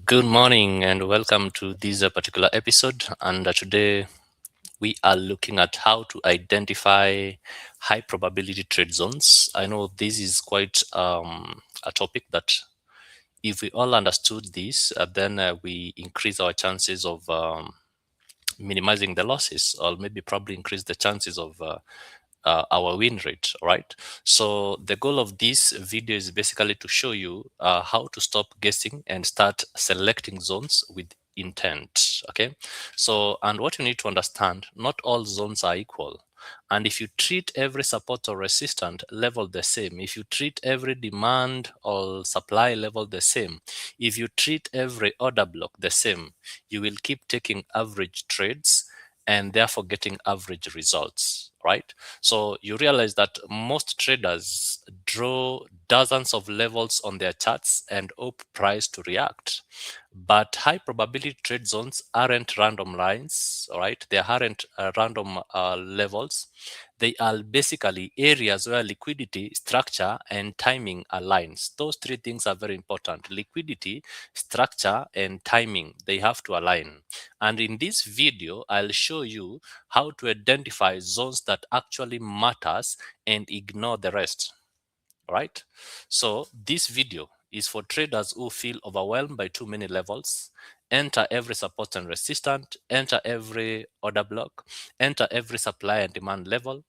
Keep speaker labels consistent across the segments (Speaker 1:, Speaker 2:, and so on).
Speaker 1: Good morning and welcome to this particular episode. And today we are looking at how to identify high probability trade zones. I know this is quite a topic that if we all understood this, then we increase our chances of minimizing the losses, or maybe probably increase the chances of our win rate. Right, so the goal of this video is basically to show you how to stop guessing and start selecting zones with intent. Okay, so and what you need to understand, not all zones are equal. And if you treat every support or resistance level the same, if you treat every demand or supply level the same, if you treat every order block the same, you will keep taking average trades and therefore getting average results, right? So you realize that most traders draw dozens of levels on their charts and hope price to react. But high probability trade zones aren't random lines, all right? They aren't random levels. They are basically areas where liquidity, structure, and timing aligns. Those three things are very important. Liquidity, structure, and timing, they have to align. And in this video, I'll show you how to identify zones that actually matters and ignore the rest. All right. So this video is for traders who feel overwhelmed by too many levels. Enter every support and resistance, enter every order block, enter every supply and demand level.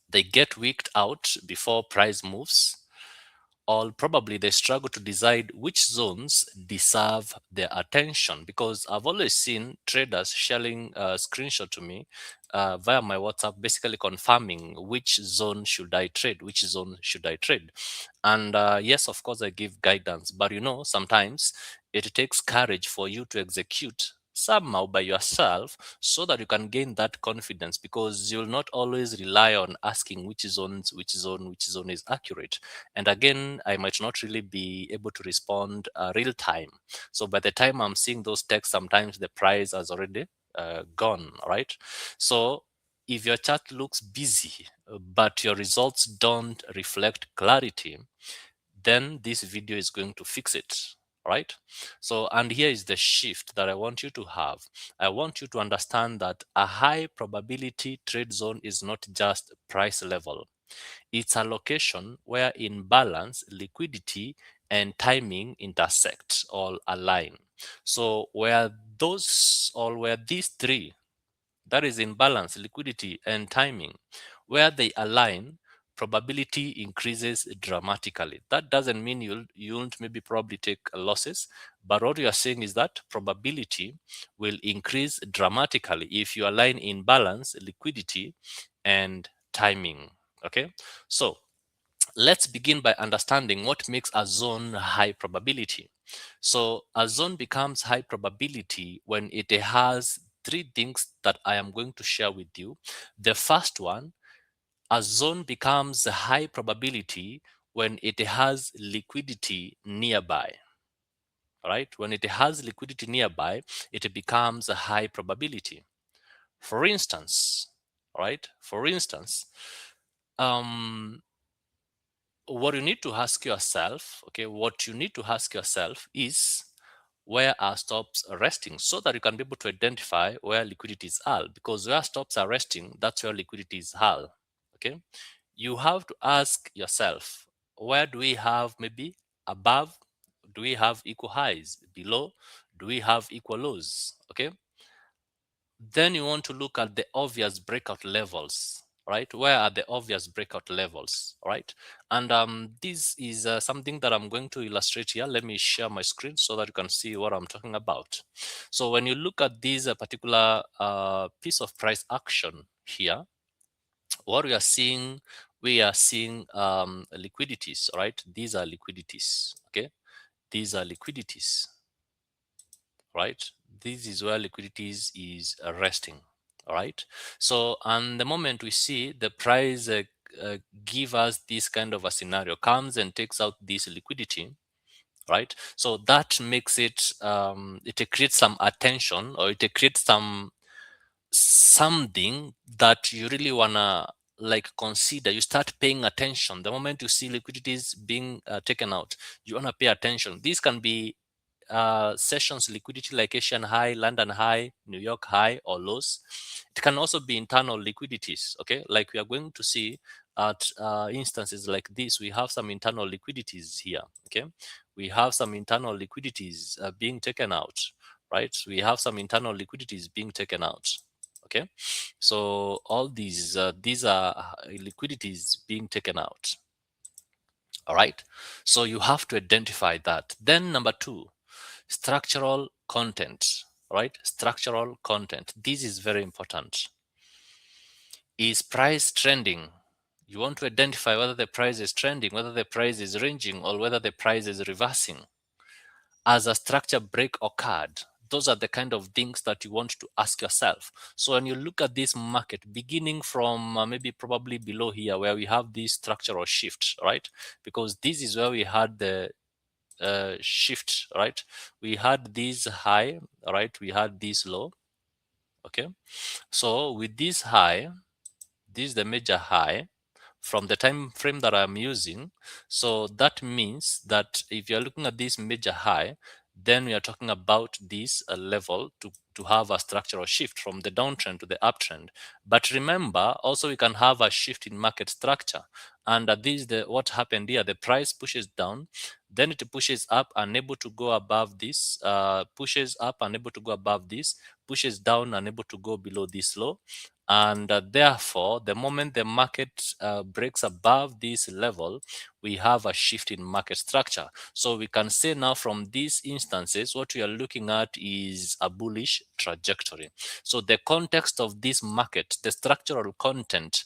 Speaker 1: They get wicked out before price moves, or probably they struggle to decide which zones deserve their attention, because I've always seen traders sharing a screenshot to me via my WhatsApp, basically confirming which zone should I trade, which zone should I trade. And yes, of course, I give guidance, but sometimes it takes courage for you to execute somehow by yourself so that you can gain that confidence, because you'll not always rely on asking which zone is accurate. And again, I might not really be able to respond real time. So by the time I'm seeing those texts, sometimes the price has already gone, right? So if your chart looks busy, but your results don't reflect clarity, then this video is going to fix it. Right? So, and here is the shift that I want you to have. I want you to understand that a high probability trade zone is not just price level. It's a location where imbalance, liquidity, and timing intersect, all align. So where these three, that is imbalance, liquidity, and timing, where they align, probability increases dramatically. That doesn't mean you won't maybe probably take losses, but what you are saying is that probability will increase dramatically if you align imbalance, liquidity, and timing. Okay, so let's begin by understanding what makes a zone high probability. So a zone becomes high probability when it has three things that I am going to share with you. The first one, a zone becomes high probability when it has liquidity nearby. All right, when it has liquidity nearby, it becomes a high probability. For instance, all right, for instance, um, what you need to ask yourself, okay, what you need to ask yourself is, where are stops resting, so that you can be able to identify where liquidity is high, because where stops are resting, that's where liquidity is high. Okay, you have to ask yourself, where do we have maybe above, do we have equal highs, below, do we have equal lows? Okay, then you want to look at the obvious breakout levels, right? Where are the obvious breakout levels, right? And this is something that I'm going to illustrate here. Let me share my screen so that you can see what I'm talking about. So when you look at this particular piece of price action here, what we are seeing liquidities, right? These are liquidities, okay? These are liquidities, right? This is where liquidities is resting. All right. So, and the moment we see the price give us this kind of a scenario, comes and takes out this liquidity, right? So that makes it it creates some attention, or it creates something that you really wanna like consider. You start paying attention the moment you see liquidities being taken out. You wanna pay attention. This can be sessions liquidity like Asian high, London high, New York high or lows. It can also be internal liquidities. Okay, like we are going to see at instances like this, we have some internal liquidities here. Okay, we have some internal liquidities being taken out, right? We have some internal liquidities being taken out. Okay, so all these are liquidities being taken out. All right, so you have to identify that. Then number two, structural content. Right, structural content, this is very important. Is price trending? You want to identify whether the price is trending, whether the price is ranging, or whether the price is reversing. As a structure break occurred, those are the kind of things that you want to ask yourself. So when you look at this market, beginning from maybe probably below here where we have this structural shift, right? Because this is where we had the shift, right? We had this high, right? We had this low. Okay, so with this high, this is the major high from the time frame that I'm using. So that means that if you're looking at this major high, then we are talking about this level to have a structural shift from the downtrend to the uptrend. But remember, also we can have a shift in market structure. And this is what happened here. The price pushes down, then it pushes up, unable to go above this, pushes up, unable to go above this, pushes down, unable to go below this low. And therefore, the moment the market breaks above this level, we have a shift in market structure. So we can say now from these instances, what we are looking at is a bullish trajectory. So the context of this market, the structural content,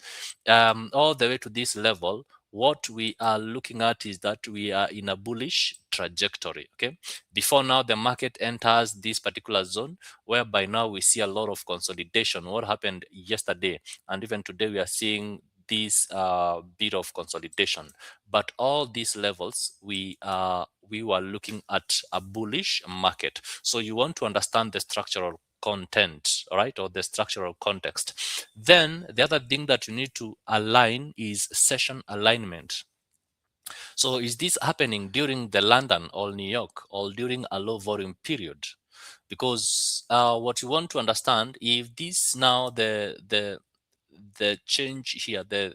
Speaker 1: all the way to this level, what we are looking at is that we are in a bullish trajectory. Okay, before now the market enters this particular zone, whereby now we see a lot of consolidation. What happened yesterday and even today, we are seeing this bit of consolidation. But all these levels, we were looking at a bullish market. So you want to understand the structural content, right, or the structural context. Then the other thing that you need to align is session alignment. So is this happening during the London or New York or during a low volume period? Because what you want to understand, if this now the change here, the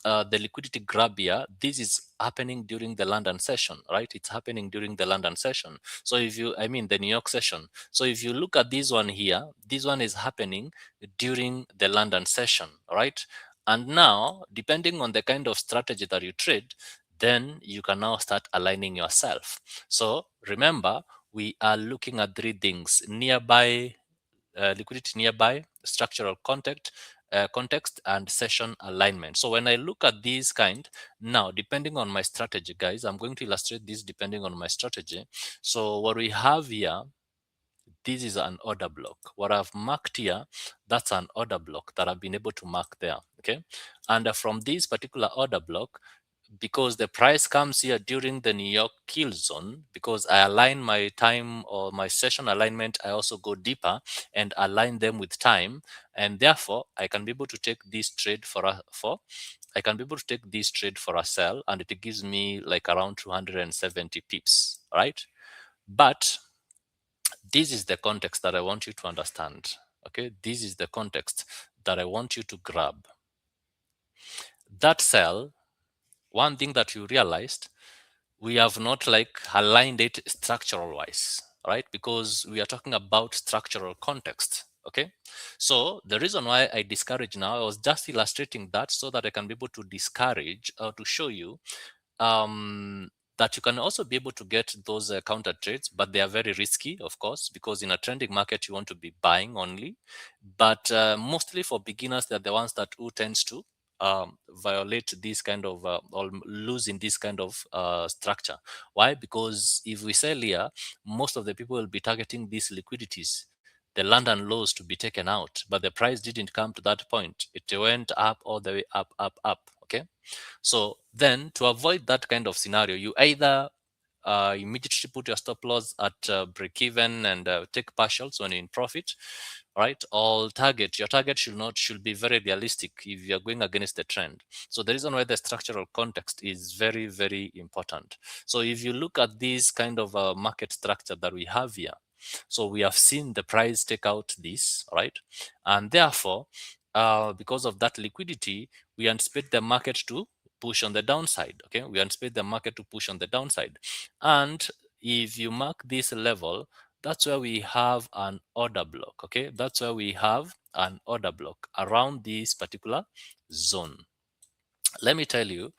Speaker 1: liquidity grab here, this is happening during the London session, right? It's happening during the London session. So if you, I mean the New York session. So if you look at this one here, this one is happening during the London session, right? And now, depending on the kind of strategy that you trade, then you can now start aligning yourself. So remember, we are looking at three things: nearby, liquidity nearby, structural context, and session alignment. So when I look at these kind, now depending on my strategy, guys, I'm going to illustrate this depending on my strategy. So what we have here, this is an order block. What I've marked here, that's an order block that I've been able to mark there. Okay, and from this particular order block, because the price comes here during the New York kill zone, because I align my time or my session alignment, I also go deeper and align them with time, and therefore I can be able to take this trade I can be able to take this trade for a sell, and it gives me like around 270 pips, right? But this is the context that I want you to understand. Okay, this is the context that I want you to grab. That sell, one thing that you realized, we have not like aligned it structural wise, right? Because we are talking about structural context. Okay, so the reason why I discourage now, I was just illustrating that so that I can be able to discourage or to show you that you can also be able to get those counter trades, but they are very risky, of course, because in a trending market you want to be buying only. But mostly for beginners, they're the ones that who tends to violate this kind of or lose in this kind of structure. Why? Because if we sell here, most of the people will be targeting these liquidities, the London lows, to be taken out, but the price didn't come to that point. It went up all the way up. Okay, so then to avoid that kind of scenario, you either immediately put your stop loss at break even and take partials when you're in profit, right? All target, your target should be very realistic if you're going against the trend. So the reason why the structural context is very, very important. So if you look at this kind of market structure that we have here, so we have seen the price take out this, right? And therefore, because of that liquidity, we anticipate the market to push on the downside. Okay, we anticipate the market to push on the downside. And if you mark this level, that's where we have an order block. Okay, that's where we have an order block around this particular zone. Let me tell you,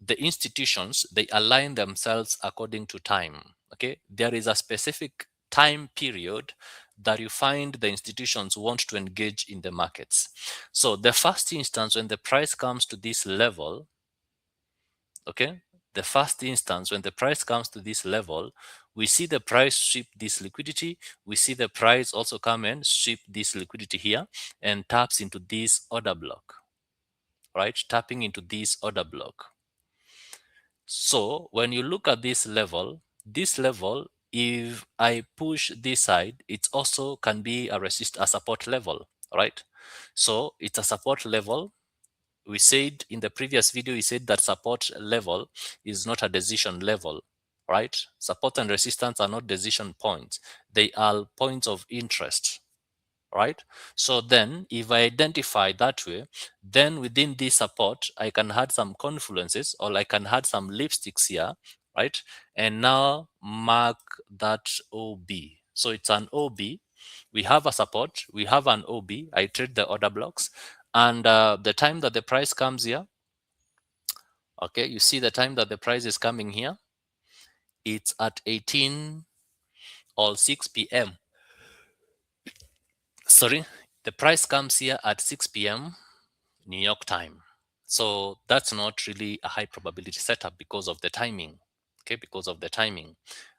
Speaker 1: the institutions, they align themselves according to time. Okay, there is a specific time period that you find the institutions want to engage in the markets. So the first instance, when the price comes to this level, okay, the first instance when the price comes to this level, we see the price sweep this liquidity, we see the price also come and sweep this liquidity here and taps into this order block, right? Tapping into this order block. So when you look at this level, if I push this side, it also can be a support level, right? So it's a support level. We said in the previous video, we said that support level is not a decision level, right? Support and resistance are not decision points. They are points of interest, right? So then if I identify that way, then within this support, I can add some confluences, or I can add some lipsticks here, right? And now mark that OB. So it's an OB. We have a support, we have an OB. I trade the order blocks, and the time that the price comes here, okay, you see the time that the price is coming here, it's at 18 or 6 p.m. Sorry, the price comes here at 6 p.m. New York time. So that's not really a high probability setup because of the timing. Okay, because of the timing.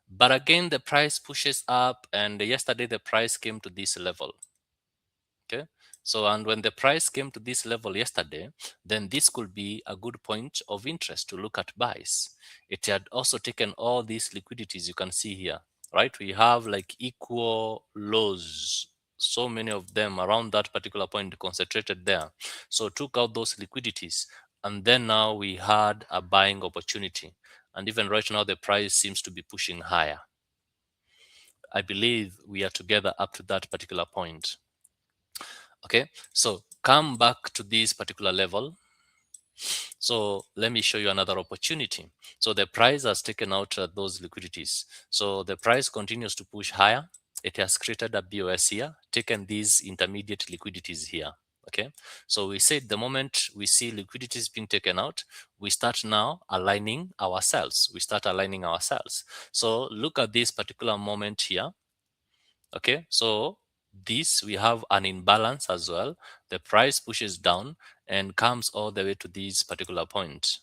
Speaker 1: But again, the price pushes up, and yesterday the price came to this level. Okay, so and when the price came to this level yesterday, then this could be a good point of interest to look at buys. It had also taken all these liquidities you can see here, right? We have like equal lows, so many of them around that particular point concentrated there. So took out those liquidities, and then now we had a buying opportunity, and even right now the price seems to be pushing higher. I believe we are together up to that particular point. Okay, so come back to this particular level. So let me show you another opportunity. So the price has taken out those liquidities. So the price continues to push higher. It has created a BOS here, taken these intermediate liquidities here. Okay, so we said the moment we see liquidities being taken out, we start now aligning ourselves. We start aligning ourselves. So look at this particular moment here. Okay, so this we have an imbalance as well. The price pushes down and comes all the way to this particular point.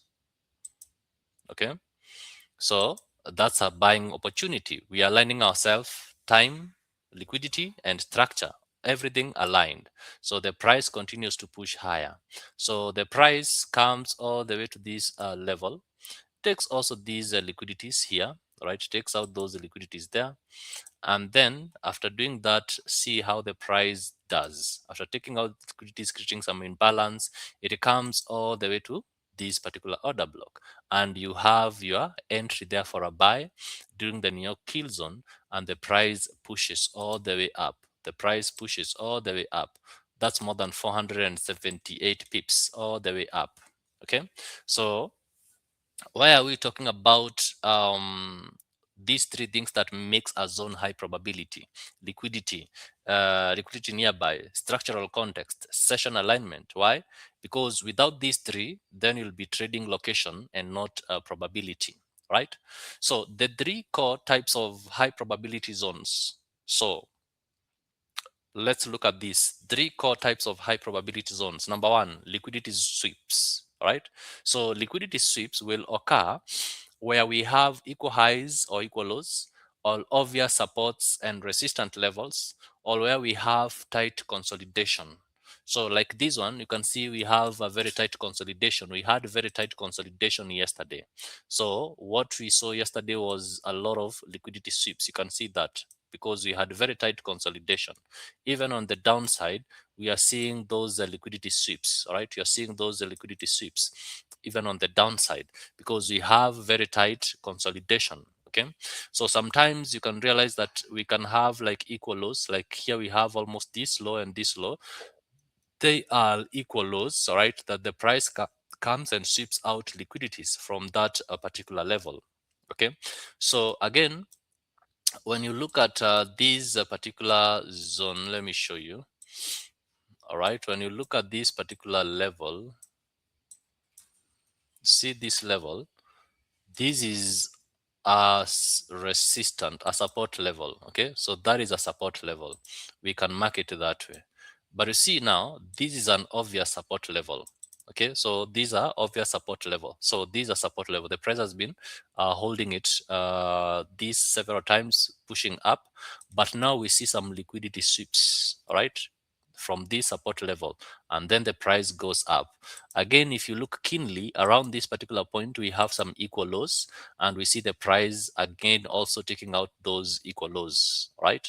Speaker 1: Okay, so that's a buying opportunity. We are aligning ourselves, time, liquidity, and structure, everything aligned. So the price continues to push higher. So the price comes all the way to this level, takes also these liquidities here, right? Takes out those liquidities there, and then after doing that, see how the price does. After taking out liquidities, creating some imbalance, it comes all the way to this particular order block, and you have your entry there for a buy during the New York kill zone, and the price pushes all the way up. The price pushes all the way up. That's more than 478 pips all the way up. Okay, so why are we talking about these three things that makes a zone high probability? Liquidity, liquidity nearby, structural context, session alignment. Why? Because without these three, then you'll be trading location and not probability, right? So the three core types of high probability zones. So let's look at these three core types of high probability zones. Number one, liquidity sweeps, right? So liquidity sweeps will occur where we have equal highs or equal lows, or obvious supports and resistance levels, or where we have tight consolidation. So like this one, you can see we have a very tight consolidation. We had very tight consolidation yesterday. So what we saw yesterday was a lot of liquidity sweeps. You can see that because we had very tight consolidation. Even on the downside, we are seeing those liquidity sweeps. All right, you are seeing those liquidity sweeps even on the downside because we have very tight consolidation. Okay, so sometimes you can realize that we can have like equal lows. Like here we have almost this low and this low. They are equal lows, all right, that the price comes and ships out liquidities from that particular level. Okay, so again, when you look at this particular zone, let me show you. All right, when you look at this particular level, see this level, this is a resistant, a support level. Okay, so that is a support level. We can mark it that way. But you see now, this is an obvious support level. Okay, so these are obvious support level. So these are support level. The price has been holding it these several times, pushing up, but now we see some liquidity sweeps. All right, from this support level, and then the price goes up again. If you look keenly around this particular point, we have some equal lows, and we see the price again also taking out those equal lows, right?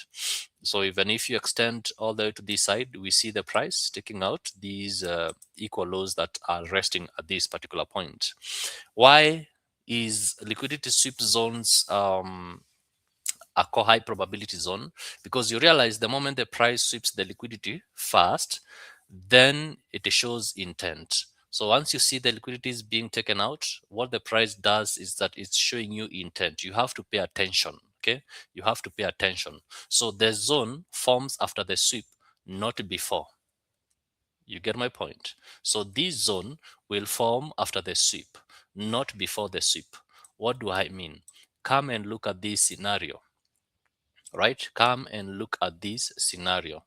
Speaker 1: So even if you extend all the way to this side, we see the price taking out these equal lows that are resting at this particular point. Why is liquidity sweep zones a core high probability zone? Because you realize the moment the price sweeps the liquidity first, then it shows intent. So once you see the liquidities being taken out, what the price does is that it's showing you intent. You have to pay attention. Okay, you have to pay attention. So the zone forms after the sweep, not before. You get my point? So this zone will form after the sweep, not before the sweep. What do I mean? Come and look at this scenario, right? Come and look at this scenario.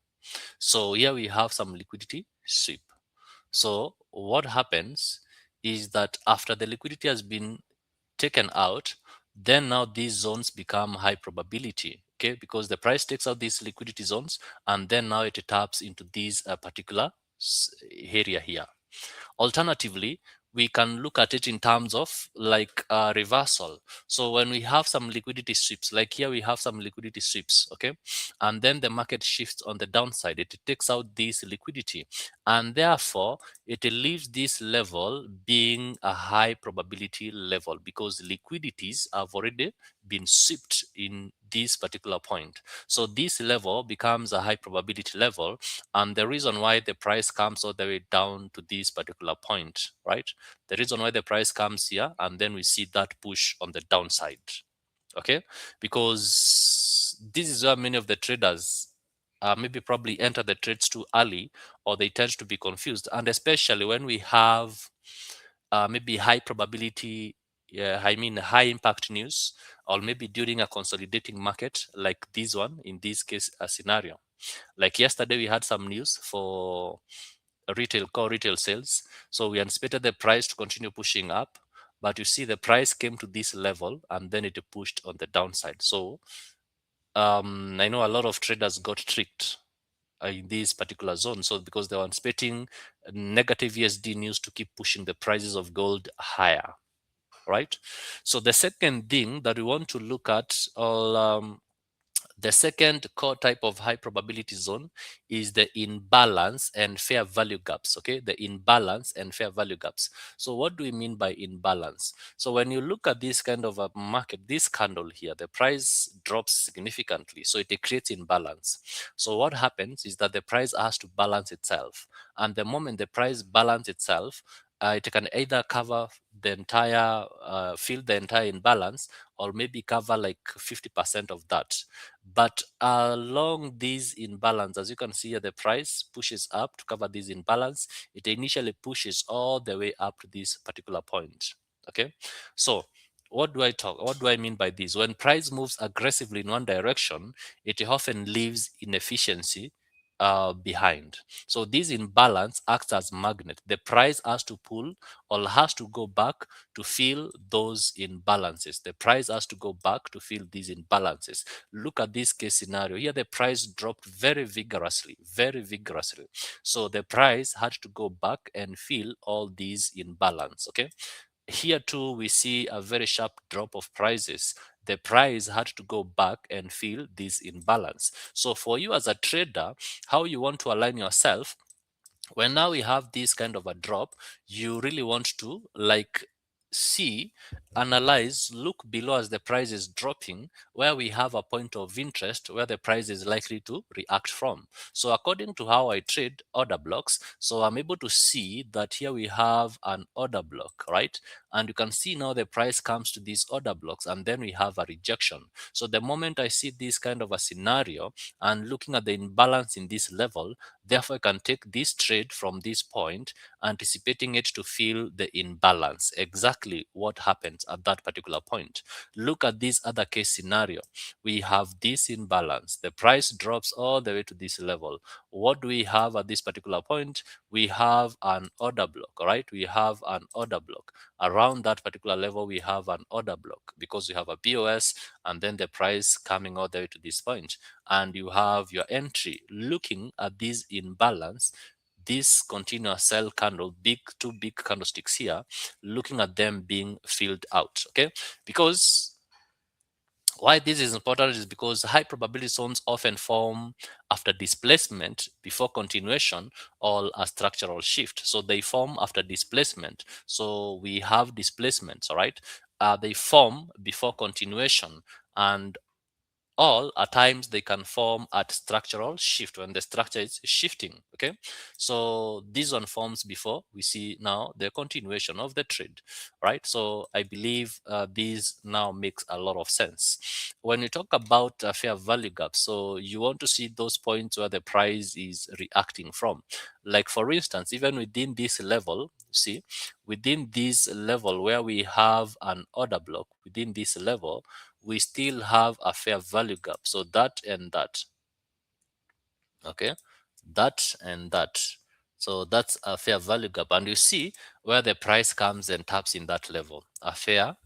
Speaker 1: So here we have some liquidity sweep. So what happens is that after the liquidity has been taken out, then now these zones become high probability. Okay, because the price takes out these liquidity zones, and then now it taps into this particular area here. Alternatively, we can look at it in terms of like a reversal. So when we have some liquidity sweeps, like here we have some liquidity sweeps, okay, and then the market shifts on the downside, it takes out this liquidity, and therefore it leaves this level being a high probability level because liquidities have already been swept in this particular point. So this level becomes a high probability level, and the reason why the price comes all the way down to this particular point, right? The reason why the price comes here and then we see that push on the downside, okay? Because this is where many of the traders maybe probably enter the trades too early, or they tend to be confused. And especially when we have maybe high probability, I mean high impact news, or maybe during a consolidating market like this one, in this case, a scenario. Like yesterday, we had some news for core retail sales. So we anticipated the price to continue pushing up, but you see the price came to this level and then it pushed on the downside. So I know a lot of traders got tricked in this particular zone. So because they were anticipating negative USD news to keep pushing the prices of gold higher, right? So the second thing that we want to look at, the second core type of high probability zone is the imbalance and fair value gaps. Okay, the imbalance and fair value gaps. So what do we mean by imbalance? So when you look at this kind of a market, this candle here, the price drops significantly, so it creates imbalance. So what happens is that the price has to balance itself, and the moment the price balance itself, it can either cover the entire, fill the entire imbalance, or maybe cover like 50% of that. But along this imbalance, as you can see here, the price pushes up to cover this imbalance. It initially pushes all the way up to this particular point. Okay, so what do I mean by this? When price moves aggressively in one direction, it often leaves inefficiency behind. So this imbalance acts as magnet. The price has to pull or has to go back to fill those imbalances. The price has to go back to fill these imbalances. Look at this case scenario. Here the price dropped very vigorously, very vigorously. So the price had to go back and fill all these imbalance. Okay. Here too, we see a very sharp drop of prices. The price had to go back and fill this imbalance. So for you as a trader, how you want to align yourself when now we have this kind of a drop, you really want to like see, analyze, look below as the price is dropping, where we have a point of interest where the price is likely to react from. So according to how I trade order blocks, so I'm able to see that here we have an order block, right? And you can see now the price comes to these order blocks and then we have a rejection. So the moment I see this kind of a scenario and looking at the imbalance in this level, therefore I can take this trade from this point, anticipating it to fill the imbalance. Exactly what happens at that particular point. Look at this other case scenario. We have this imbalance. The price drops all the way to this level. What do we have at this particular point? We have an order block, all right? We have an order block. Around that particular level, we have an order block because we have a POS and then the price coming all the way to this point. And you have your entry looking at this imbalance, this continuous sell candle, two big candlesticks here, looking at them being filled out. Okay, because why this is important is because high probability zones often form after displacement before continuation or a structural shift. So they form after displacement. So we have displacements, all right? They form before continuation, and all at times they can form at structural shift when the structure is shifting. Okay, so this one forms before we see now the continuation of the trade, right? So I believe this now makes a lot of sense when you talk about fair value gap. So you want to see those points where the price is reacting from, like for instance, even within this level, see, within this level where we have an order block, within this level we still have a fair value gap. So that and that, okay, that and that. So that's a fair value gap. And you see where the price comes and taps in that level, a fair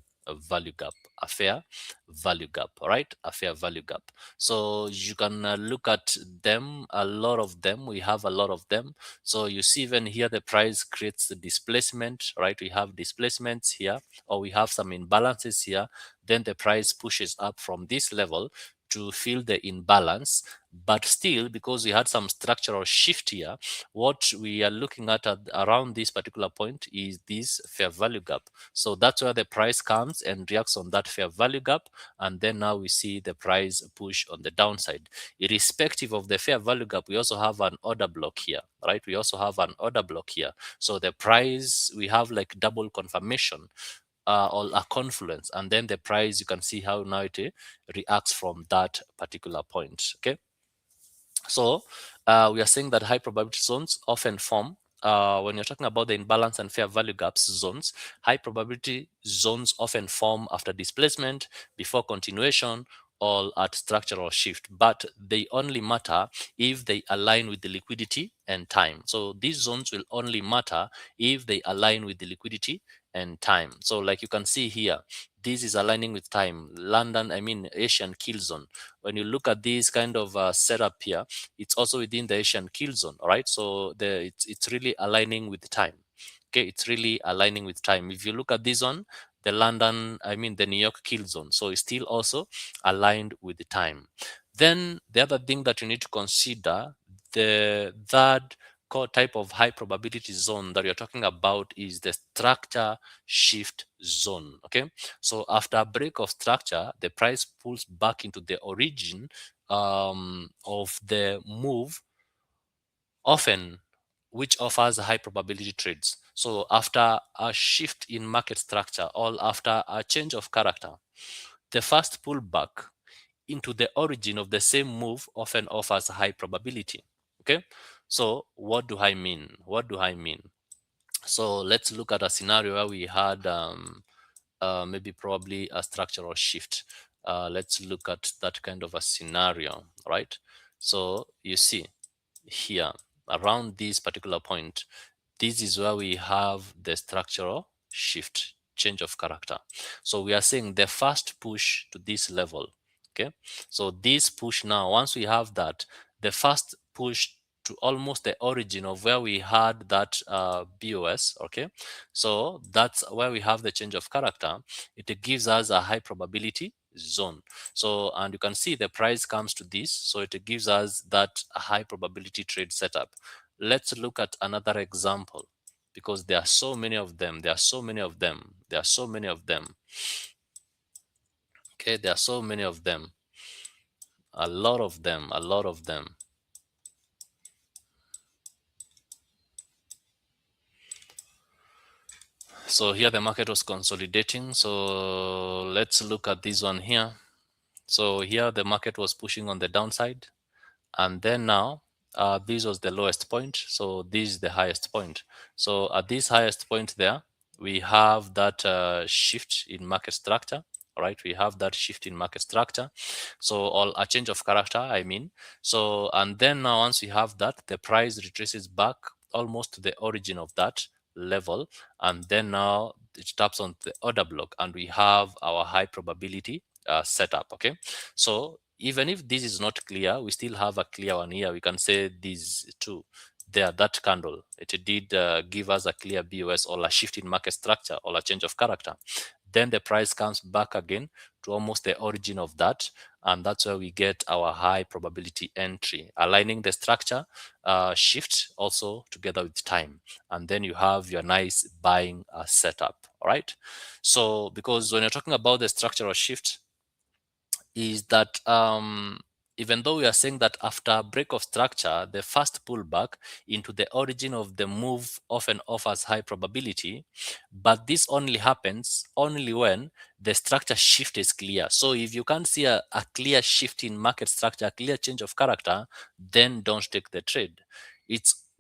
Speaker 1: value gap, a fair value gap, all right? A fair value gap. So you can look at them, a lot of them. We have a lot of them. So you see even here the price creates the displacement, right? We have displacements here, or we have some imbalances here. Then the price pushes up from this level to fill the imbalance, but still, because we had some structural shift here, what we are looking at around this particular point is this fair value gap. So that's where the price comes and reacts on that fair value gap, and then now we see the price push on the downside. Irrespective of the fair value gap, we also have an order block here, right? We also have an order block here. So the price, we have like double confirmation or a confluence, and then the price, you can see how now it reacts from that particular point. Okay, so we are saying that high probability zones often form when you're talking about the imbalance and fair value gaps zones. High probability zones often form after displacement, before continuation, or at structural shift, but they only matter if they align with the liquidity and time. So these zones will only matter if they align with the liquidity and time. So like you can see here, this is aligning with time. London, I mean Asian kill zone. When you look at this kind of setup here, it's also within the Asian kill zone. All right, so it's really aligning with the time. Okay, it's really aligning with time. If you look at this one, the London, I mean the New York kill zone, so it's still also aligned with the time. Then the other thing that you need to consider, the third core type of high probability zone that you're talking about, is the structure shift zone. Okay, so after a break of structure, the price pulls back into the origin of the move, often which offers high probability trades. So after a shift in market structure or after a change of character, the first pullback into the origin of the same move often offers high probability. Okay, so what do I mean? What do I mean? So let's look at a scenario where we had maybe probably a structural shift. Let's look at that kind of a scenario, right? So you see, here around this particular point, this is where we have the structural shift, change of character. So we are saying the first push to this level. Okay, so this push now, once we have that, the first push to almost the origin of where we had that BOS. Okay, so that's where we have the change of character. It gives us a high probability zone. So, and you can see the price comes to this, so it gives us that high probability trade setup. Let's look at another example, because there are so many of them. There are so many of them. There are so many of them. Okay, there are so many of them. A lot of them. A lot of them. So here the market was consolidating. So let's look at this one here. So here the market was pushing on the downside, and then now this was the lowest point, so this is the highest point. So at this highest point there, we have that shift in market structure. All right, we have that shift in market structure, so all a change of character, I mean. So, and then now once we have that, the price retraces back almost to the origin of that level, and then now it taps on the order block, and we have our high probability setup. Okay, so even if this is not clear, we still have a clear one here. We can say these two there, that candle, it did give us a clear BOS or a shift in market structure or a change of character. Then the price comes back again to almost the origin of that, and that's where we get our high probability entry, aligning the structure shift also together with time, and then you have your nice buying setup. All right, so because when you're talking about the structural shift, is that even though we are saying that after a break of structure, the first pullback into the origin of the move often offers high probability, but this only happens only when the structure shift is clear. So if you can't see a clear shift in market structure, a clear change of character, then don't take the trade.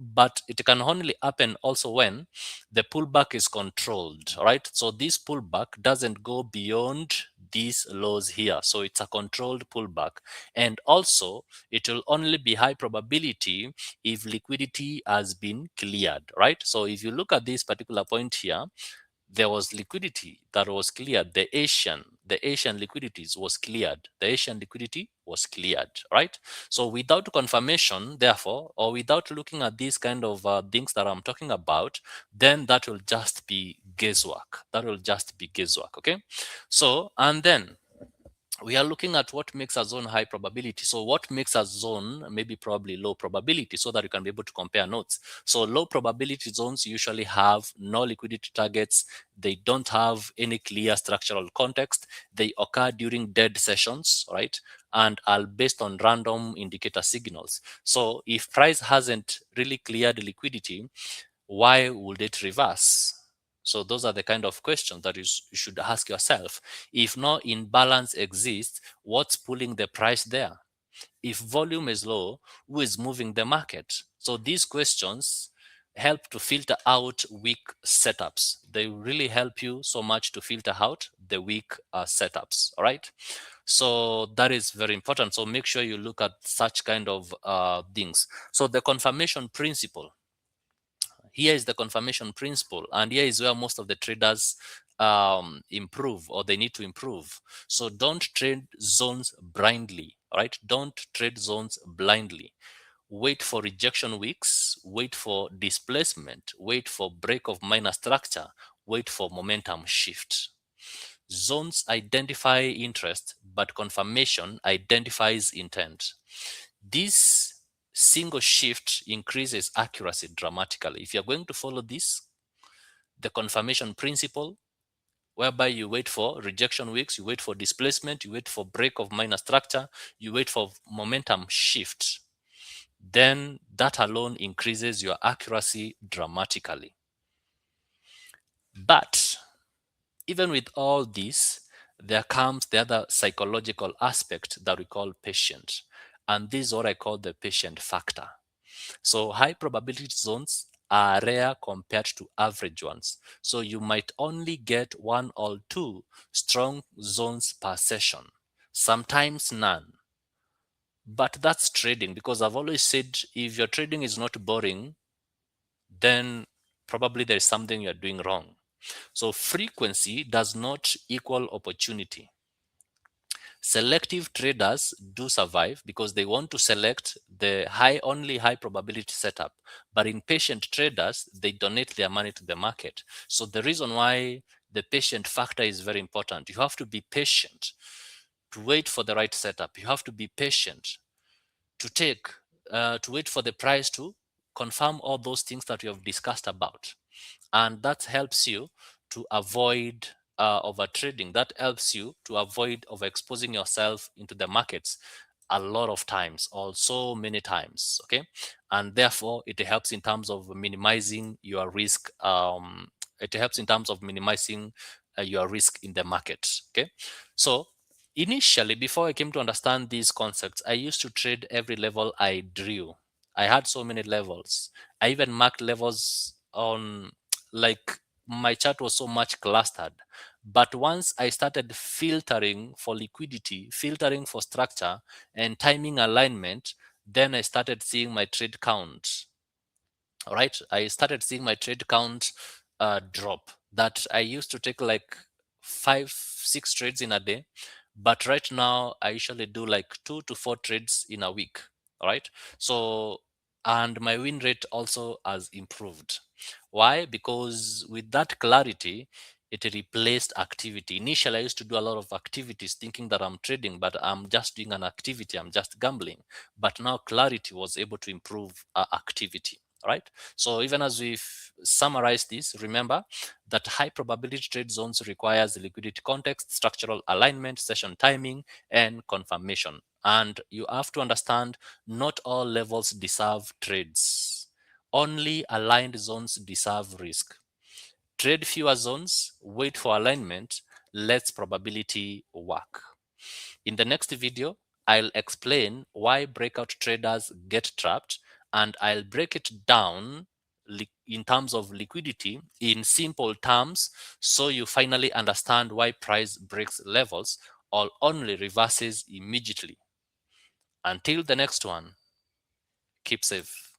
Speaker 1: But it can only happen also when the pullback is controlled. All right, so this pullback doesn't go beyond these lows here, so it's a controlled pullback, and also it will only be high probability if liquidity has been cleared. Right, so if you look at this particular point here, there was liquidity that was cleared. The Asian liquidities was cleared. The Asian liquidity was cleared, right? So without confirmation, therefore, or without looking at these kind of things that I'm talking about, then that will just be guesswork. That will just be guesswork, okay? So, and then we are looking at what makes a zone high probability. So what makes a zone maybe probably low probability, so that you can be able to compare notes. So low probability zones usually have no liquidity targets. They don't have any clear structural context. They occur during dead sessions, right? And are based on random indicator signals. So if price hasn't really cleared liquidity, why would it reverse? So those are the kind of questions that you should ask yourself. If no imbalance exists, what's pulling the price there? If volume is low, who is moving the market? So these questions help to filter out weak setups. They really help you so much to filter out the weak setups. All right. So that is very important. So make sure you look at such kind of things. So the confirmation principle, here is the confirmation principle, and here is where most of the traders improve, or they need to improve. So don't trade zones blindly. All right, don't trade zones blindly. Wait for rejection weeks, wait for displacement, wait for break of minor structure, wait for momentum shift. Zones identify interest, but confirmation identifies intent. This single shift increases accuracy dramatically. If you're going to follow this, the confirmation principle, whereby you wait for rejection weeks, you wait for displacement, you wait for break of minor structure, you wait for momentum shift, then that alone increases your accuracy dramatically. But even with all this, there comes the other psychological aspect that we call patience. And this is what I call the patient factor. So high probability zones are rare compared to average ones. So you might only get one or two strong zones per session, sometimes none. But that's trading, because I've always said if your trading is not boring, then probably there's something you're doing wrong. So frequency does not equal opportunity. Selective traders do survive because they want to select the only high probability setup. But impatient traders, they donate their money to the market. So the reason why the patient factor is very important. You have to be patient to wait for the right setup. You have to be patient to to wait for the price to confirm all those things that we have discussed about. And that helps you to avoid over trading. That helps you to avoid overexposing yourself into the markets a lot of times, or so many times. Okay, and therefore it helps in terms of minimizing your risk. It helps in terms of minimizing your risk in the market. Okay, so initially, before I came to understand these concepts, I used to trade every level I drew. I had so many levels. I even marked levels on, like, my chart was so much clustered. But once I started filtering for liquidity, filtering for structure, and timing alignment, then I started seeing my trade count. All right, I started seeing my trade count drop. That I used to take like 5 6 trades in a day, but right now I usually do like 2 to 4 trades in a week. All right, so, and my win rate also has improved. Why? Because with that clarity, it replaced activity. Initially I used to do a lot of activities thinking that I'm trading, but I'm just doing an activity, I'm just gambling. But now clarity was able to improve activity. All right, so even as we've summarized this, remember that high probability trade zones requires liquidity context, structural alignment, session timing, and confirmation. And you have to understand, not all levels deserve trades. Only aligned zones deserve risk. Trade fewer zones, wait for alignment, let probability work. In the next video, I'll explain why breakout traders get trapped, and I'll break it down in terms of liquidity in simple terms, so you finally understand why price breaks levels or only reverses immediately. Until the next one, keep safe.